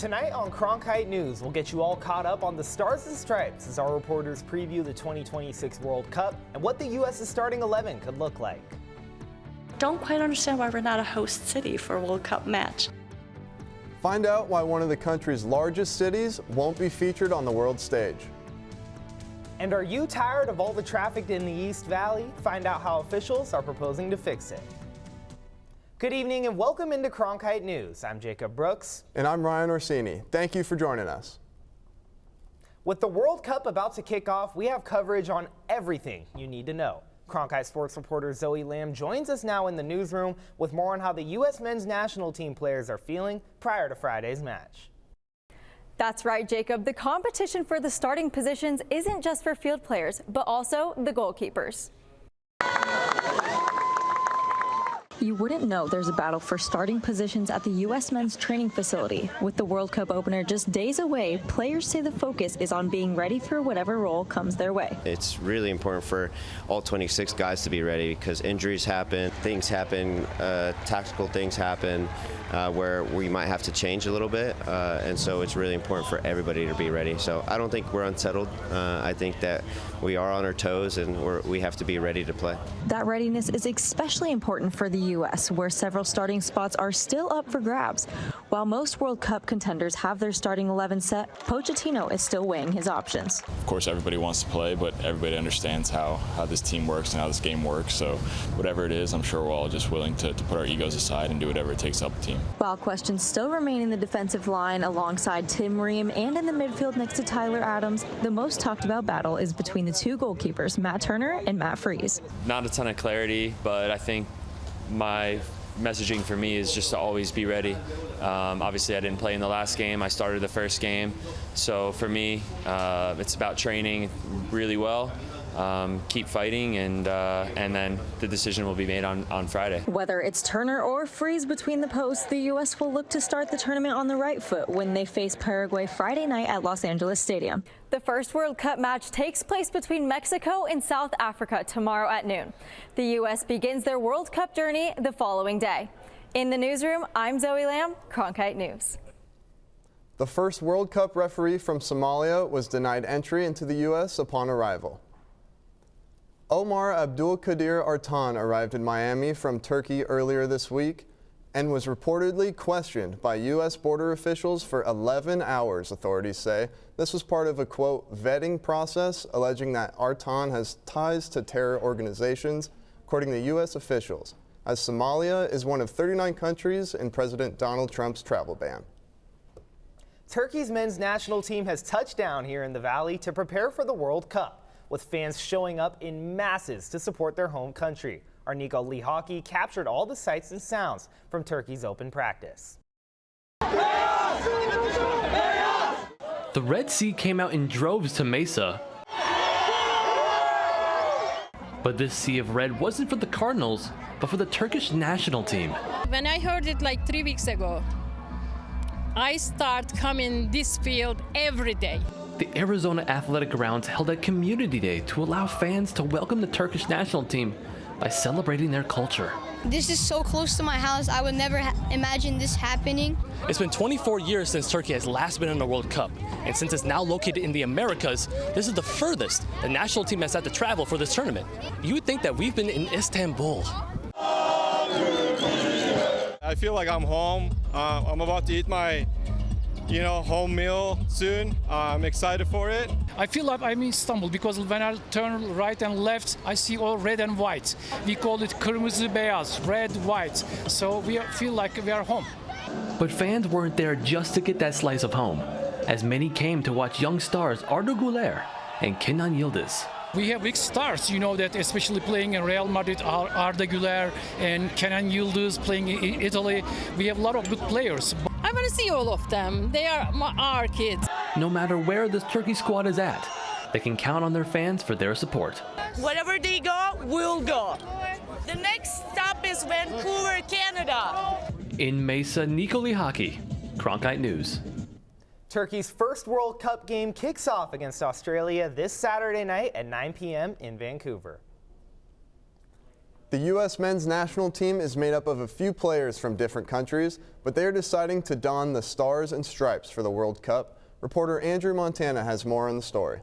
Tonight on Cronkite News, we'll get you all caught up on the Stars and Stripes as our reporters preview the 2026 World Cup and what the U.S.'s starting 11 could look like. Don't quite understand why we're not a host city for a World Cup match. Find out why one of the country's largest cities won't be featured on the world stage. And are you tired of all the traffic in the East Valley? Find out how officials are proposing to fix it. Good evening and welcome into Cronkite News. I'm Jacob Brooks. And I'm Ryan Orsini. Thank you for joining us. With the World Cup about to kick off, we have coverage on everything you need to know. Cronkite sports reporter Zoe Lamb joins us now in the newsroom with more on how the U.S. men's national team players are feeling prior to Friday's match. That's right, Jacob. The competition for the starting positions isn't just for field players, but also the goalkeepers. You wouldn't know there's a battle for starting positions at the U.S. men's training facility. With the World Cup opener just days away, players say the focus is on being ready for whatever role comes their way. It's really important for all 26 guys to be ready because injuries happen, tactical things happen where we might have to change a little bit, and so it's really important for everybody to be ready. So I don't think we're unsettled. I think that we are on our toes and we have to be ready to play. That readiness is especially important for the U.S., where several starting spots are still up for grabs. While most World Cup contenders have their starting 11 set, Pochettino is still weighing his options. Of course, everybody wants to play, but everybody understands how this team works and how this game works. So whatever it is, I'm sure we're all just willing to put our egos aside and do whatever it takes to help the team. While questions still remain in the defensive line alongside Tim Ream and in the midfield next to Tyler Adams, the most talked about battle is between the two goalkeepers, Matt Turner and Matt Freese. Not a ton of clarity, but I think my messaging for me is just to always be ready. Obviously, I didn't play in the last game. I started the first game. So for me, it's about training really well, keep fighting, and then the decision will be made on Friday. Whether it's Turner or Freese between the posts, the U.S. will look to start the tournament on the right foot when they face Paraguay Friday night at Los Angeles Stadium. The first World Cup match takes place between Mexico and South Africa tomorrow at noon. The U.S. begins their World Cup journey the following day. In the newsroom, I'm Zoe Lamb, Cronkite News. The first World Cup referee from Somalia was denied entry into the U.S. upon arrival. Omar Abdulkadir Artan arrived in Miami from Turkey earlier this week and was reportedly questioned by U.S. border officials for 11 hours, authorities say. This was part of a, quote, vetting process alleging that Artan has ties to terror organizations, according to U.S. officials, as Somalia is one of 39 countries in President Donald Trump's travel ban. Turkey's men's national team has touched down here in the Valley to prepare for the World Cup, with fans showing up in masses to support their home country. Our Nico Lee Hockey captured all the sights and sounds from Turkey's open practice. The Red Sea came out in droves to Mesa. But this sea of red wasn't for the Cardinals, but for the Turkish national team. When I heard it like 3 weeks ago, I start coming this field every day. The Arizona Athletic Grounds held a community day to allow fans to welcome the Turkish national team by celebrating their culture. This is so close to my house. I would never imagine this happening. It's been 24 years since Turkey has last been in a World Cup. And since it's now located in the Americas, this is the furthest the national team has had to travel for this tournament. You would think that we've been in Istanbul. I feel like I'm home. I'm about to eat my home meal soon. I'm excited for it. I feel like I'm in Istanbul because when I turn right and left, I see all red and white. We call it kırmızı beyaz, red, white. So we feel like we are home. But fans weren't there just to get that slice of home, as many came to watch young stars Arda Güler and Kenan Yıldız. We have big stars, that especially playing in Real Madrid, Arda Güler and Kenan Yıldız playing in Italy. We have a lot of good players. I want to see all of them. They are our kids. No matter where this Turkey squad is at, they can count on their fans for their support. Wherever they go, we'll go. The next stop is Vancouver, Canada. In Mesa, Nico Lee Hockey, Cronkite News. Turkey's first World Cup game kicks off against Australia this Saturday night at 9 p.m. in Vancouver. The U.S. men's national team is made up of a few players from different countries, but they are deciding to don the stars and stripes for the World Cup. Reporter Andrew Montana has more on the story.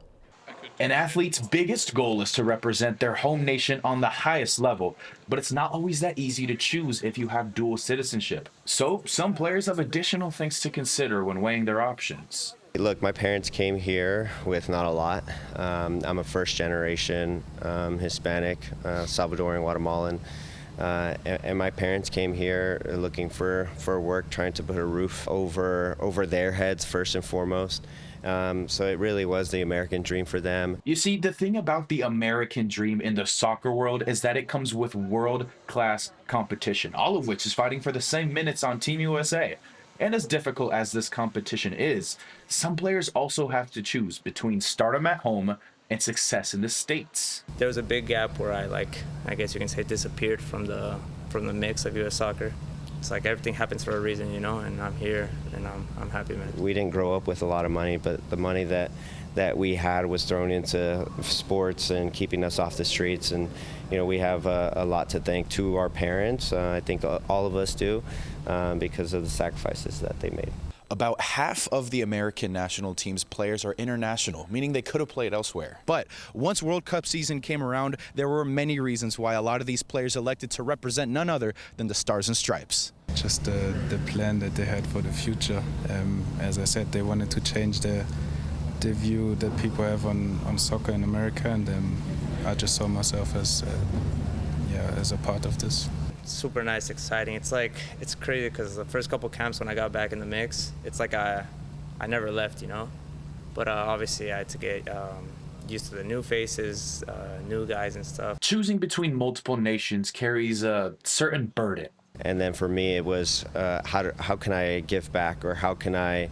An athlete's biggest goal is to represent their home nation on the highest level, but it's not always that easy to choose if you have dual citizenship. So some players have additional things to consider when weighing their options. Look, my parents came here with not a lot. I'm a first-generation Hispanic, Salvadoran, Guatemalan, and my parents came here looking for work, trying to put a roof over their heads first and foremost. So it really was the American dream for them. You see, the thing about the American dream in the soccer world is that it comes with world-class competition, all of which is fighting for the same minutes on Team USA. And as difficult as this competition is, some players also have to choose between stardom at home and success in the States. There was a big gap where I guess you can say, disappeared from the mix of U.S. soccer. It's like everything happens for a reason, you know, and I'm here and I'm happy, man. We didn't grow up with a lot of money, but the money that we had was thrown into sports and keeping us off the streets. And, you know, we have a lot to thank to our parents. I think all of us do because of the sacrifices that they made. About half of the American national team's players are international, meaning they could have played elsewhere. But once World Cup season came around, there were many reasons why a lot of these players elected to represent none other than the Stars and Stripes. Just the plan that they had for the future. As I said, they wanted to change the view that people have on soccer in America, and I just saw myself as a part of this. Super nice, exciting. It's crazy because the first couple camps when I got back in the mix, it's like I never left, you know. But obviously I had to get used to the new faces, new guys and stuff. Choosing between multiple nations carries a certain burden. And then for me, it was how can I give back, or how can I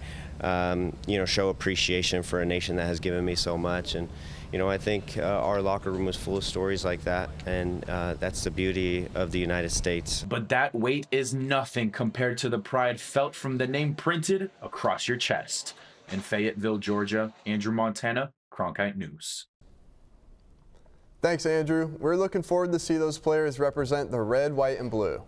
show appreciation for a nation that has given me so much. And I think our locker room was full of stories like that, and that's the beauty of the United States. But that weight is nothing compared to the pride felt from the name printed across your chest. In Fayetteville, Georgia, Andrew Montana, Cronkite News. Thanks, Andrew. We're looking forward to see those players represent the red, white, and blue.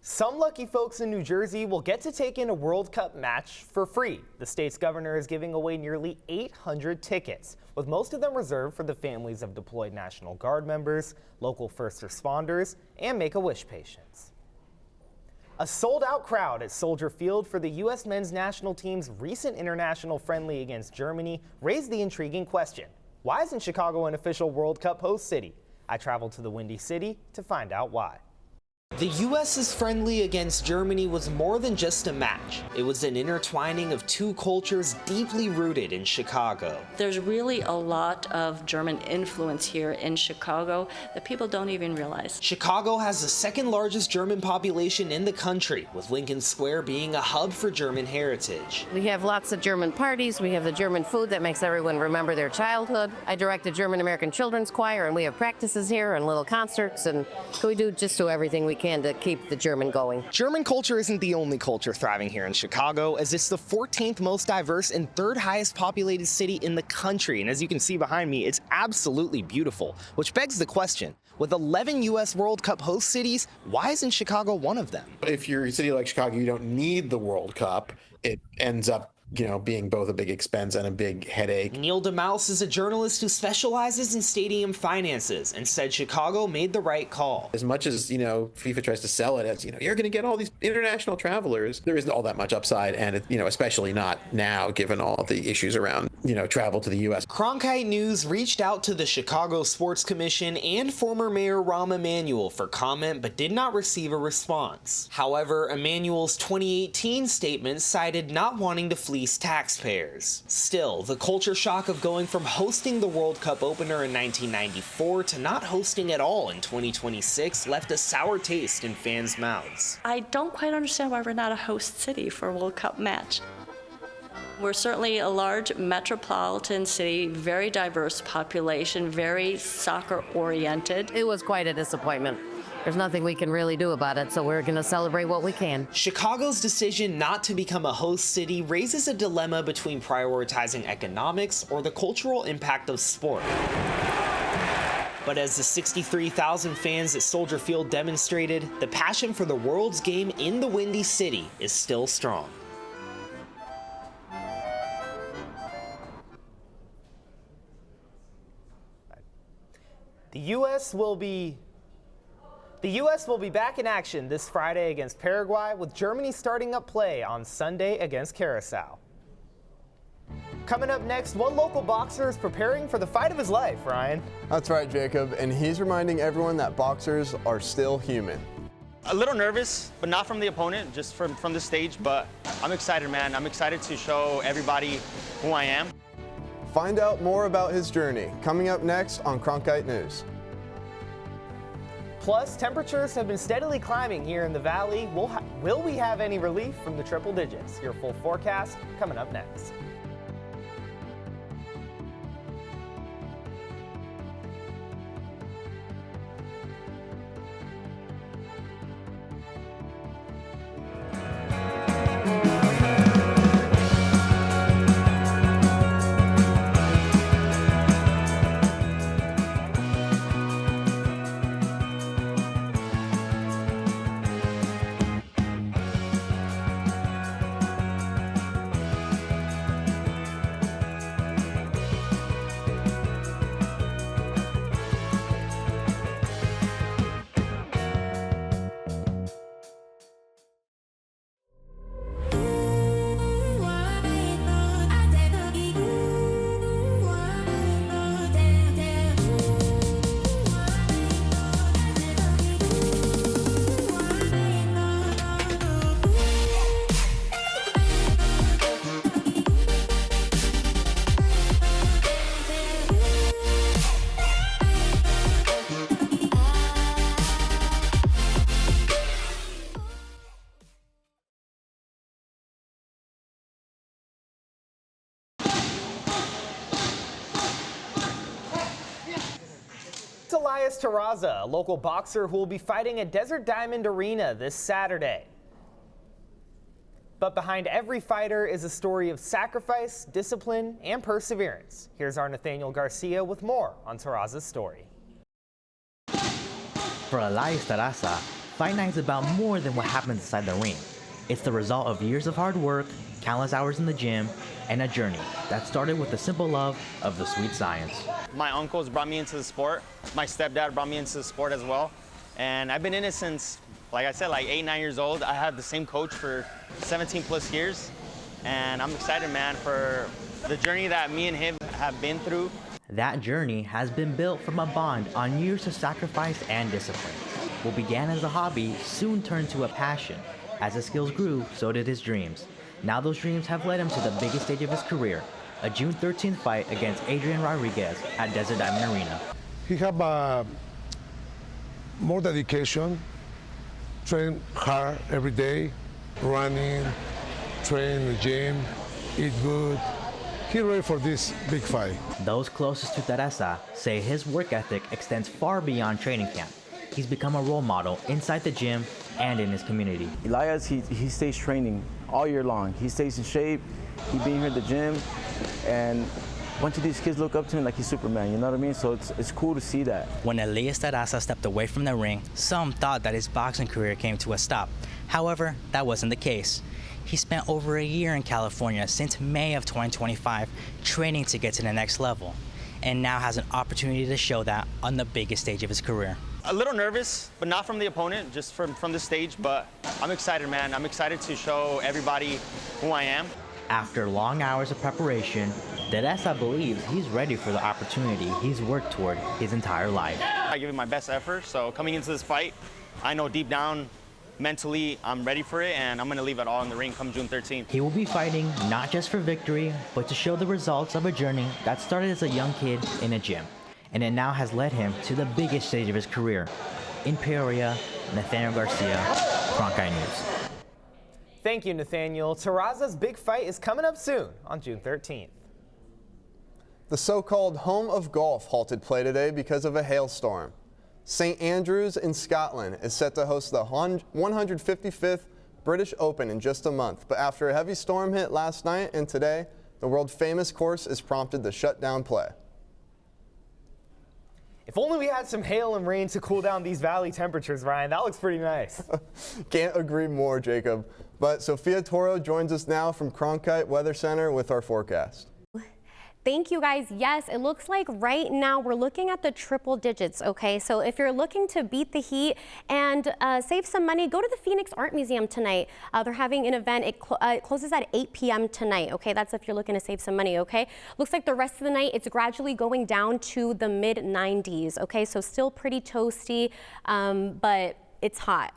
Some lucky folks in New Jersey will get to take in a World Cup match for free. The state's governor is giving away nearly 800 tickets, with most of them reserved for the families of deployed National Guard members, local first responders, and Make-A-Wish patients. A sold-out crowd at Soldier Field for the U.S. men's national team's recent international friendly against Germany raised the intriguing question: why isn't Chicago an official World Cup host city? I traveled to the Windy City to find out why. The U.S.'s friendly against Germany was more than just a match. It was an intertwining of two cultures deeply rooted in Chicago. There's really a lot of German influence here in Chicago that people don't even realize. Chicago has the second largest German population in the country, with Lincoln Square being a hub for German heritage. We have lots of German parties. We have the German food that makes everyone remember their childhood. I direct the German American Children's Choir, and we have practices here and little concerts, and we do everything we can to keep the German going. German culture isn't the only culture thriving here in Chicago, as it's the 14th most diverse and third highest populated city in the country. And as you can see behind me, it's absolutely beautiful, which begs the question, with 11 U.S. World Cup host cities, why isn't Chicago one of them? If you're a city like Chicago, you don't need the World Cup. It ends up being both a big expense and a big headache. Neil DeMouse is a journalist who specializes in stadium finances and said Chicago made the right call. As much as, FIFA tries to sell it as, you're going to get all these international travelers, there isn't all that much upside, and, especially not now, given all the issues around, travel to the U.S. Cronkite News reached out to the Chicago Sports Commission and former Mayor Rahm Emanuel for comment, but did not receive a response. However, Emanuel's 2018 statement cited not wanting to fleece taxpayers. Still, the culture shock of going from hosting the World Cup opener in 1994 to not hosting at all in 2026 left a sour taste in fans' mouths. I don't quite understand why we're not a host city for a World Cup match. We're certainly a large metropolitan city, very diverse population, very soccer-oriented. It was quite a disappointment. There's nothing we can really do about it, so we're going to celebrate what we can. Chicago's decision not to become a host city raises a dilemma between prioritizing economics or the cultural impact of sport. But as the 63,000 fans at Soldier Field demonstrated, the passion for the world's game in the Windy City is still strong. The U.S. will be back in action this Friday against Paraguay, with Germany starting up play on Sunday against Curacao. Coming up next, one local boxer is preparing for the fight of his life, Ryan. That's right, Jacob, and he's reminding everyone that boxers are still human. A little nervous, but not from the opponent, just from the stage, but I'm excited, man. I'm excited to show everybody who I am. Find out more about his journey coming up next on Cronkite News. Plus, temperatures have been steadily climbing here in the valley. Will we have any relief from the triple digits? Your full forecast coming up next. Terraza, a local boxer who will be fighting at Desert Diamond Arena this Saturday. But behind every fighter is a story of sacrifice, discipline, and perseverance. Here's our Nathaniel Garcia with more on Terraza's story. For Elias Terraza, fight night is about more than what happens inside the ring. It's the result of years of hard work, countless hours in the gym, and a journey that started with the simple love of the sweet science. My uncles brought me into the sport. My stepdad brought me into the sport as well. And I've been in it since, like I said, like 8, 9 years old. I had the same coach for 17 plus years. And I'm excited, man, for the journey that me and him have been through. That journey has been built from a bond on years of sacrifice and discipline. What began as a hobby soon turned to a passion. As his skills grew, so did his dreams. Now those dreams have led him to the biggest stage of his career, a June 13th fight against Adrian Rodriguez at Desert Diamond Arena. He have more dedication, train hard every day, running, train in the gym, eat good. He's ready for this big fight. Those closest to Teresa say his work ethic extends far beyond training camp. He's become a role model inside the gym and in his community. Elias, he stays training all year long. He stays in shape. He being here at the gym, and a bunch of these kids look up to him like he's Superman, you know what I mean? So it's cool to see that. When Elias Terraza stepped away from the ring, some thought that his boxing career came to a stop. However, that wasn't the case. He spent over a year in California since May of 2025 training to get to the next level, and now has an opportunity to show that on the biggest stage of his career. A little nervous, but not from the opponent, just from the stage, but I'm excited, man. I'm excited to show everybody who I am. After long hours of preparation, Teresa believes he's ready for the opportunity he's worked toward his entire life. I give it my best effort, so coming into this fight, I know deep down, mentally, I'm ready for it, and I'm going to leave it all in the ring come June 13th. He will be fighting not just for victory, but to show the results of a journey that started as a young kid in a gym, and it now has led him to the biggest stage of his career. In Peoria, Nathaniel Garcia, Cronkite News. Thank you, Nathaniel. Terraza's big fight is coming up soon on June 13th. The so-called home of golf halted play today because of a hailstorm. St. Andrews in Scotland is set to host the 155th British Open in just a month, but after a heavy storm hit last night and today, the world-famous course is prompted to shut down play. If only we had some hail and rain to cool down these valley temperatures, Ryan. That looks pretty nice. Can't agree more, Jacob. But Sophia Toro joins us now from Cronkite Weather Center with our forecast. Thank you, guys. Yes, it looks like right now we're looking at the triple digits, okay? So if you're looking to beat the heat and save some money, go to the Phoenix Art Museum tonight. They're having an event. It closes at 8 p.m. tonight, okay? That's if you're looking to save some money, okay? Looks like the rest of the night, it's gradually going down to the mid-90s, okay? So still pretty toasty, but it's hot.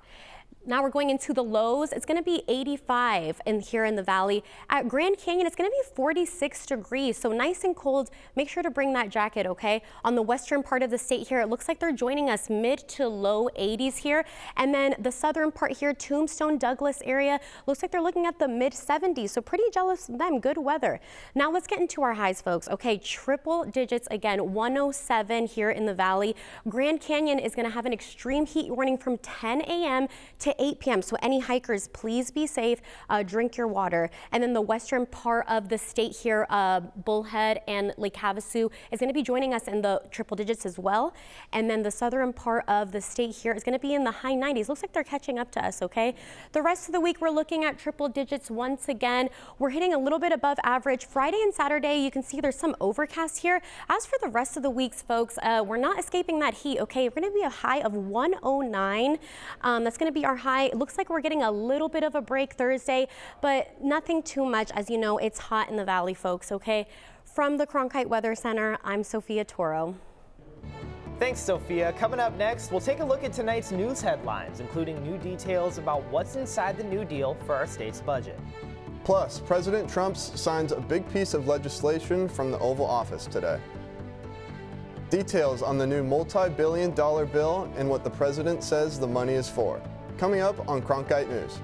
Now we're going into the lows. It's going to be 85 here in the valley. At Grand Canyon, it's going to be 46 degrees, so nice and cold. Make sure to bring that jacket, okay? On the western part of the state here, it looks like they're joining us mid to low 80s here. And then the southern part here, Tombstone, Douglas area, looks like they're looking at the mid 70s, so pretty jealous of them. Good weather. Now let's get into our highs, folks. Okay, triple digits again, 107 here in the valley. Grand Canyon is going to have an extreme heat warning from 10 a.m. to 8 p.m. So any hikers, please be safe, drink your water. And then the western part of the state here, Bullhead and Lake Havasu is going to be joining us in the triple digits as well. And then the southern part of the state here is going to be in the high 90s. Looks like they're catching up to us, okay? The rest of the week, we're looking at triple digits once again. We're hitting a little bit above average. Friday and Saturday, you can see there's some overcast here. As for the rest of the weeks, folks, we're not escaping that heat, okay? We're going to be a high of 109. That's going to be our high. It looks like we're getting a little bit of a break Thursday, but nothing too much. As you know, it's hot in the valley, folks, okay? From the Cronkite Weather Center, I'm Sophia Toro. Thanks, Sophia. Coming up next, we'll take a look at tonight's news headlines, including new details about what's inside the New Deal for our state's budget. Plus, President Trump signs a big piece of legislation from the Oval Office today. Details on the new multi-billion-dollar bill and what the president says the money is for. Coming up on Cronkite News.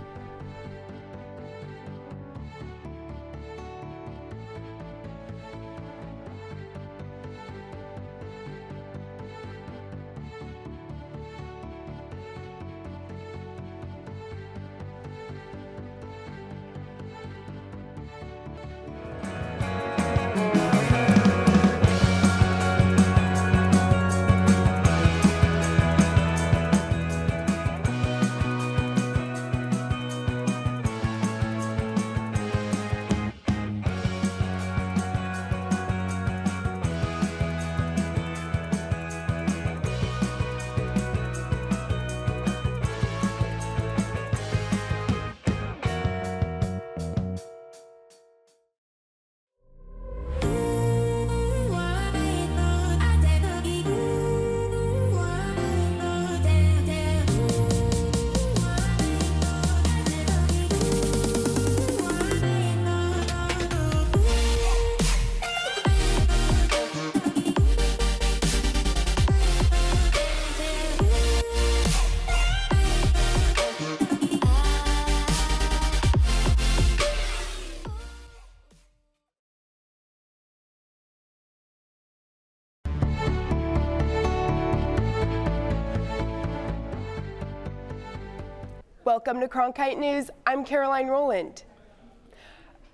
Welcome to Cronkite News. I'm Caroline Rowland.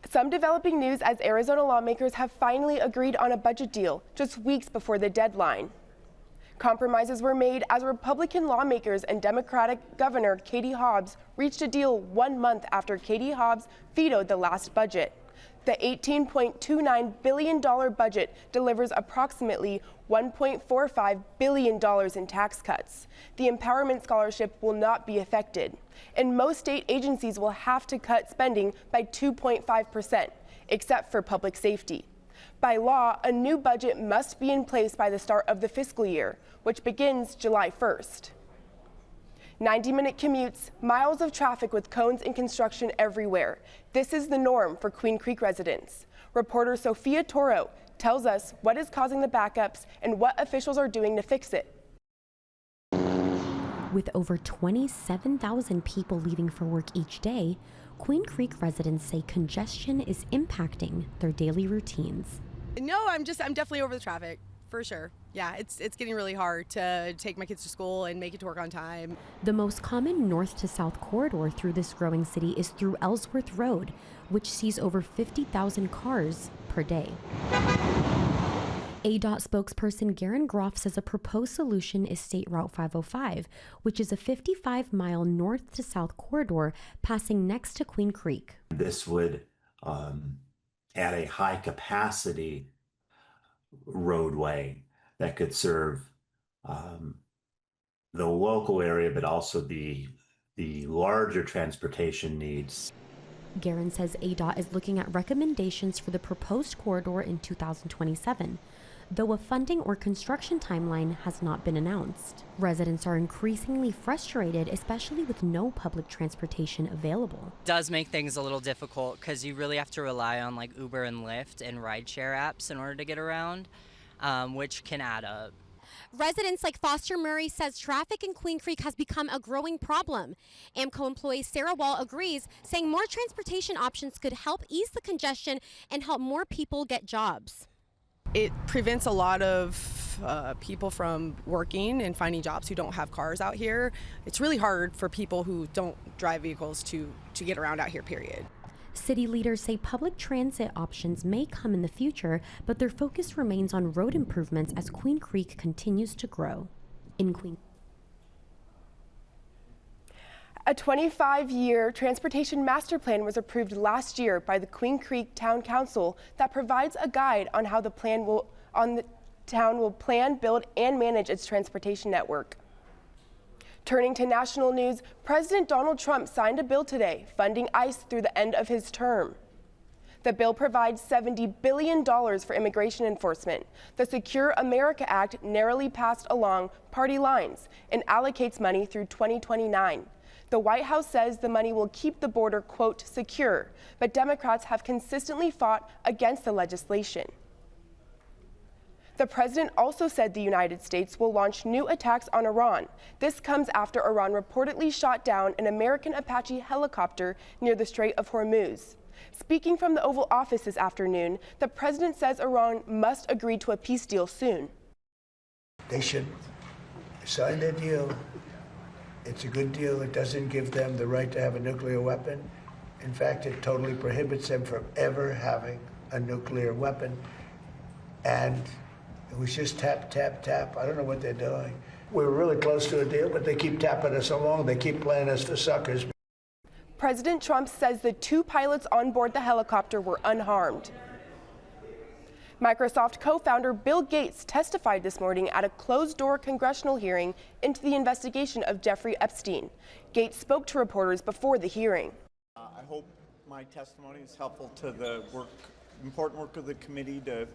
Some developing news as Arizona lawmakers have finally agreed on a budget deal just weeks before the deadline. Compromises were made as Republican lawmakers and Democratic Governor Katie Hobbs reached a deal 1 month after Katie Hobbs vetoed the last budget. The $18.29 billion budget delivers approximately $1.45 billion in tax cuts. The Empowerment Scholarship will not be affected, and most state agencies will have to cut spending by 2.5%, except for public safety. By law, a new budget must be in place by the start of the fiscal year, which begins July 1st. 90-minute commutes, miles of traffic with cones and construction everywhere. This is the norm for Queen Creek residents. Reporter Sophia Toro tells us what is causing the backups and what officials are doing to fix it. With over 27,000 people leaving for work each day, Queen Creek residents say congestion is impacting their daily routines. No, I'm definitely over the traffic, for sure. Yeah, it's getting really hard to take my kids to school and make it to work on time. The most common north to south corridor through this growing city is through Ellsworth Road, which sees over 50,000 cars per day. ADOT spokesperson Garen Groff says a proposed solution is State Route 505, which is a 55-mile north to south corridor passing next to Queen Creek. This would add a high capacity roadway that could serve the local area, but also the larger transportation needs. Garen says ADOT is looking at recommendations for the proposed corridor in 2027, though a funding or construction timeline has not been announced. Residents are increasingly frustrated, especially with no public transportation available. It does make things a little difficult because you really have to rely on like Uber and Lyft and rideshare apps in order to get around, which can add up. Residents like Foster Murray says traffic in Queen Creek has become a growing problem. AMCO employee Sarah Wall agrees, saying more transportation options could help ease the congestion and help more people get jobs. It prevents a lot of people from working and finding jobs who don't have cars out here. It's really hard for people who don't drive vehicles to get around out here, period. City leaders say public transit options may come in the future, but their focus remains on road improvements as Queen Creek continues to grow. In Queen. A 25-year transportation master plan was approved last year by the Queen Creek Town Council that provides a guide on how the town will plan, build, and manage its transportation network. Turning to national news, President Donald Trump signed a bill today funding ICE through the end of his term. The bill provides $70 billion for immigration enforcement. The Secure America Act narrowly passed along party lines and allocates money through 2029. The White House says the money will keep the border, quote, secure, but Democrats have consistently fought against the legislation. The president also said the United States will launch new attacks on Iran. This comes after Iran reportedly shot down an American Apache helicopter near the Strait of Hormuz. Speaking from the Oval Office this afternoon, the president says Iran must agree to a peace deal soon. They should sign their deal. It's a good deal. It doesn't give them the right to have a nuclear weapon. In fact, it totally prohibits them from ever having a nuclear weapon. And it was just tap, tap, tap. I don't know what they're doing. We were really close to a deal, but they keep tapping us along. They keep playing us for suckers. President Trump says the 2 pilots on board the helicopter were unharmed. Microsoft co-founder Bill Gates testified this morning at a closed-door congressional hearing into the investigation of Jeffrey Epstein. Gates spoke to reporters before the hearing. I hope my testimony is helpful to the important work of the committee to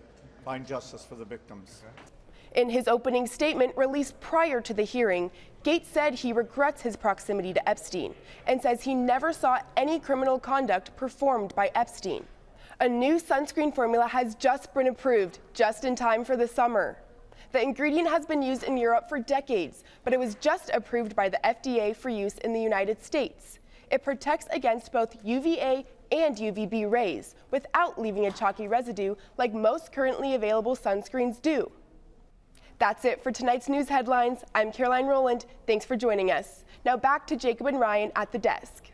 find justice for the victims. In his opening statement released prior to the hearing, Gates said he regrets his proximity to Epstein and says he never saw any criminal conduct performed by Epstein. A new sunscreen formula has just been approved, just in time for the summer. The ingredient has been used in Europe for decades, but it was just approved by the FDA for use in the United States. It protects against both UVA and UVB rays without leaving a chalky residue like most currently available sunscreens do. That's it for tonight's news headlines. I'm Caroline Rowland. Thanks for joining us. Now back to Jacob and Ryan at the desk.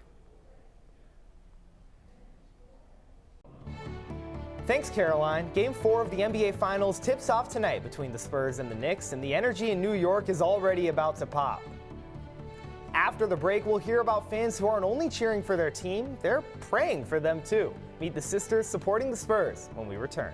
Thanks, Caroline. Game 4 of the NBA Finals tips off tonight between the Spurs and the Knicks, and the energy in New York is already about to pop. After the break, we'll hear about fans who aren't only cheering for their team, they're praying for them too. Meet the sisters supporting the Spurs when we return.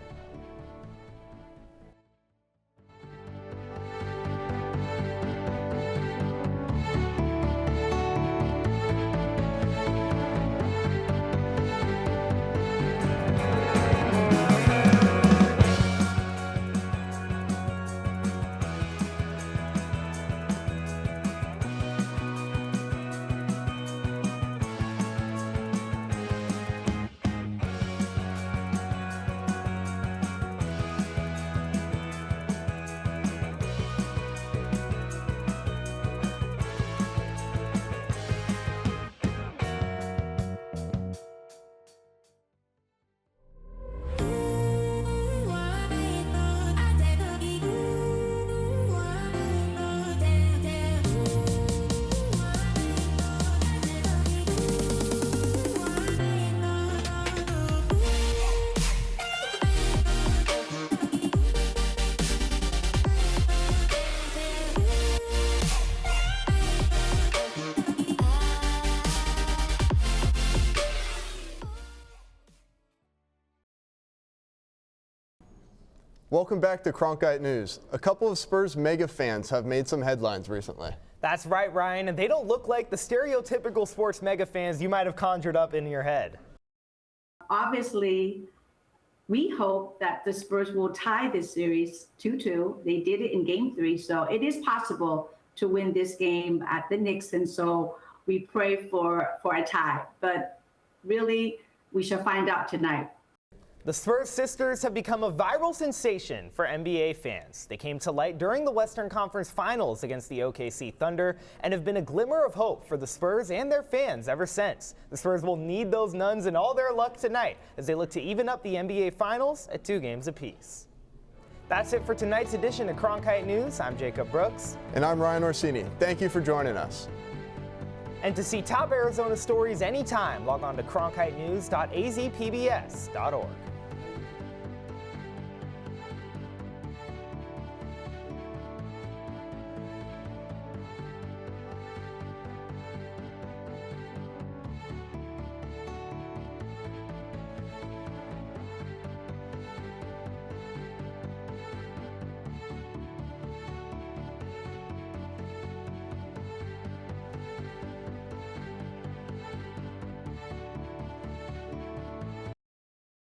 Welcome back to Cronkite News. A couple of Spurs mega fans have made some headlines recently. That's right, Ryan, and they don't look like the stereotypical sports mega fans you might have conjured up in your head. Obviously, we hope that the Spurs will tie this series 2-2. They did it in Game 3, so it is possible to win this game at the Knicks, and so we pray for a tie. But really, we shall find out tonight. The Spurs sisters have become a viral sensation for NBA fans. They came to light during the Western Conference Finals against the OKC Thunder and have been a glimmer of hope for the Spurs and their fans ever since. The Spurs will need those nuns and all their luck tonight as they look to even up the NBA Finals at 2 games apiece. That's it for tonight's edition of Cronkite News. I'm Jacob Brooks. And I'm Ryan Orsini. Thank you for joining us. And to see top Arizona stories anytime, log on to cronkitenews.azpbs.org.